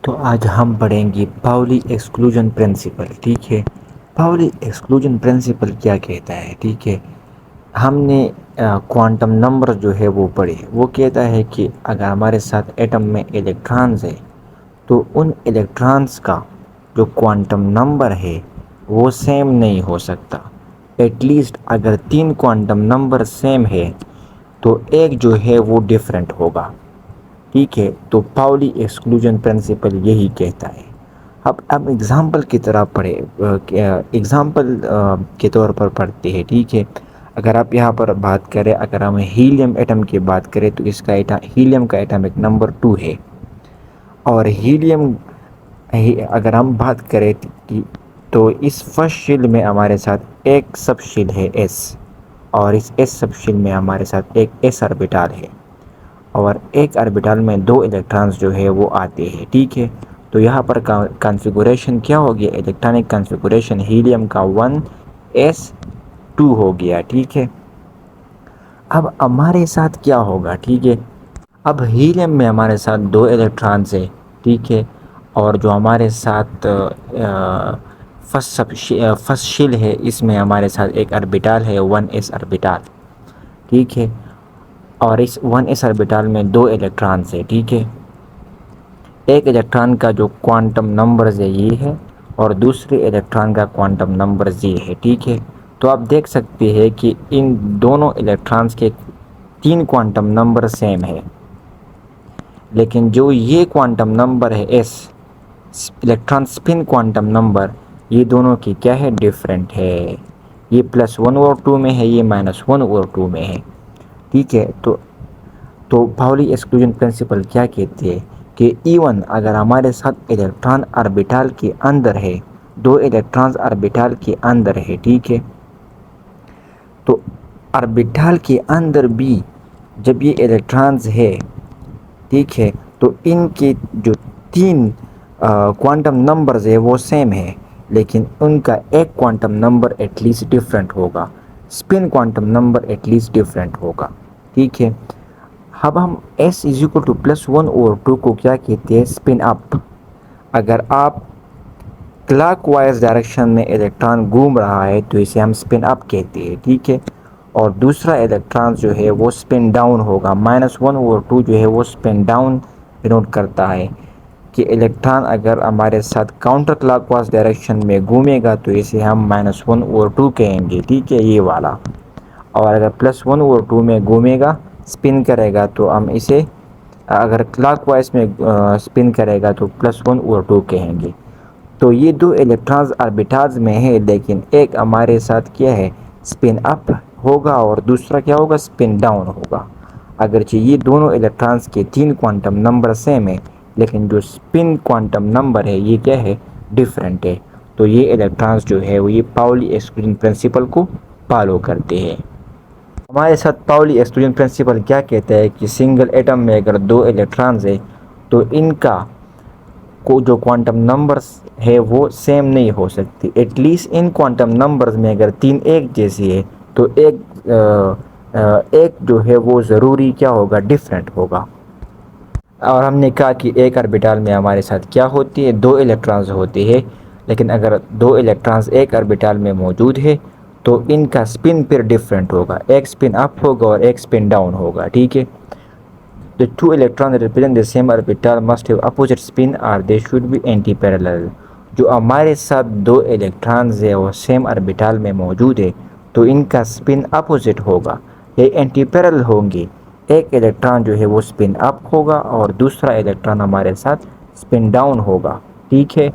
तो आज हम पढ़ेंगे पाउली एक्सक्लूजन प्रिंसिपल। ठीक है, पाउली एक्सक्लूजन प्रिंसिपल क्या कहता है? ठीक है, हमने क्वांटम नंबर जो है वो पढ़े। वो कहता है कि अगर हमारे साथ एटम में इलेक्ट्रॉन्स है तो उन इलेक्ट्रॉन्स का जो क्वांटम नंबर है वो सेम नहीं हो सकता। एटलीस्ट अगर 3 क्वांटम नंबर सेम है तो एक जो है वो डिफरेंट होगा। ठीक है, तो पाउली एक्सक्लूजन प्रिंसिपल यही कहता है। अब एग्जाम्पल की तरह पढ़े, एग्जाम्पल के तौर पर पढ़ते हैं। ठीक है, अगर आप यहाँ पर बात करें, अगर हम हीलियम एटम की बात करें तो इसका हीलियम का एटॉमिक नंबर 2 है। और हीलियम अगर हम बात करें तो इस फर्स्ट शेल में हमारे साथ एक सब शेल है एस, और इस एस सब शेल में हमारे साथ एक एस ऑर्बिटल है, और एक ऑर्बिटल में 2 इलेक्ट्रॉन्स जो है वो आते हैं। ठीक है, तो यहाँ पर कॉन्फ़िगरेशन क्या हो गया? इलेक्ट्रॉनिक कॉन्फ़िगरेशन हीलियम का 1s2 हो गया। ठीक है, अब हमारे साथ क्या होगा? ठीक है, अब हीलियम में हमारे साथ 2 इलेक्ट्रॉन्स है। ठीक है, और जो हमारे साथ फर्स्ट शेल है इसमें हमारे साथ एक ऑर्बिटल है 1s ऑर्बिटल। ठीक है, और इस 1s ऑर्बिटल में 2 इलेक्ट्रॉन्स है। ठीक है, एक इलेक्ट्रॉन का जो क्वांटम नंबर है ये है, और दूसरे इलेक्ट्रॉन का क्वांटम नंबर ये है। ठीक है, तो आप देख सकते हैं कि इन दोनों इलेक्ट्रॉन्स के 3 क्वांटम नंबर सेम है, लेकिन जो ये क्वांटम नंबर है S, electron spin quantum number, ये दोनों की क्या है? डिफरेंट है। ये +1/2 में है, ये -1/2 में है। ठीक है, तो पाउली एक्सक्लूजन प्रिंसिपल क्या कहती है कि इवन अगर हमारे साथ इलेक्ट्रॉन ऑर्बिटल के अंदर है, 2 इलेक्ट्रॉन्स ऑर्बिटल के अंदर है। ठीक है, तो ऑर्बिटल के अंदर भी जब ये इलेक्ट्रॉन्स है, ठीक है, तो इनके जो 3 क्वांटम नंबर्स है वो सेम है, लेकिन उनका एक क्वांटम नंबर एटलीस्ट डिफरेंट होगा, spin quantum number at least different होगा। ठीक है, अब हम s इज इक्वल टू +1/2 को क्या कहते हैं? Spin up. अगर आप क्लॉकवाइज डायरेक्शन में इलेक्ट्रॉन घूम रहा है तो इसे हम स्पिन अप कहते हैं। ठीक है, और दूसरा इलेक्ट्रॉन जो है वो स्पिन डाउन होगा। -1/2 जो है वो स्पिन डाउन डिनोट करता है कि इलेक्ट्रॉन अगर हमारे साथ काउंटर क्लॉकवाइज डायरेक्शन में घूमेगा तो इसे हम -1/2 कहेंगे। ठीक है, ये वाला। और अगर +1/2 में घूमेगा, स्पिन करेगा, तो हम इसे अगर क्लॉकवाइज में स्पिन करेगा तो +1/2 कहेंगे। तो ये 2 इलेक्ट्रॉन्स ऑर्बिटल्स में है, लेकिन एक हमारे साथ क्या है? स्पिन अप होगा, और दूसरा क्या होगा? स्पिन डाउन होगा। अगरचे ये दोनों इलेक्ट्रॉन्स के 3 क्वांटम नंबर सेम है, लेकिन जो स्पिन क्वांटम नंबर है ये क्या है? डिफरेंट है। तो ये इलेक्ट्रॉन्स जो है वो ये पाउली एक्सक्लूजन प्रिंसिपल को फॉलो करते हैं। हमारे साथ पाउली एक्सक्लूजन प्रिंसिपल क्या कहता है कि सिंगल एटम में अगर 2 इलेक्ट्रॉन्स है तो इनका को जो क्वांटम नंबर्स है वो सेम नहीं हो सकती। एटलीस्ट इन क्वांटम नंबर्स में अगर 3 एक जैसी है तो एक जो है वो ज़रूरी क्या होगा? डिफरेंट होगा। और हमने कहा कि एक ऑर्बिटल में हमारे साथ क्या होती है? 2 इलेक्ट्रॉन्स होते हैं, लेकिन अगर 2 इलेक्ट्रॉन्स एक ऑर्बिटल में मौजूद है तो इनका स्पिन फिर डिफरेंट होगा, एक स्पिन अप होगा और एक स्पिन डाउन होगा। ठीक है, The two electrons that represent the same orbital must have opposite spin or they should be anti-parallel। जो हमारे साथ 2 इलेक्ट्रॉन्स है वो सेम ऑर्बिटल में मौजूद है तो इनका स्पिन अपोजिट होगा, ये एंटी पैरेलल होंगे। एक इलेक्ट्रॉन जो है वो स्पिन अप होगा और दूसरा इलेक्ट्रॉन हमारे साथ स्पिन डाउन होगा। ठीक है,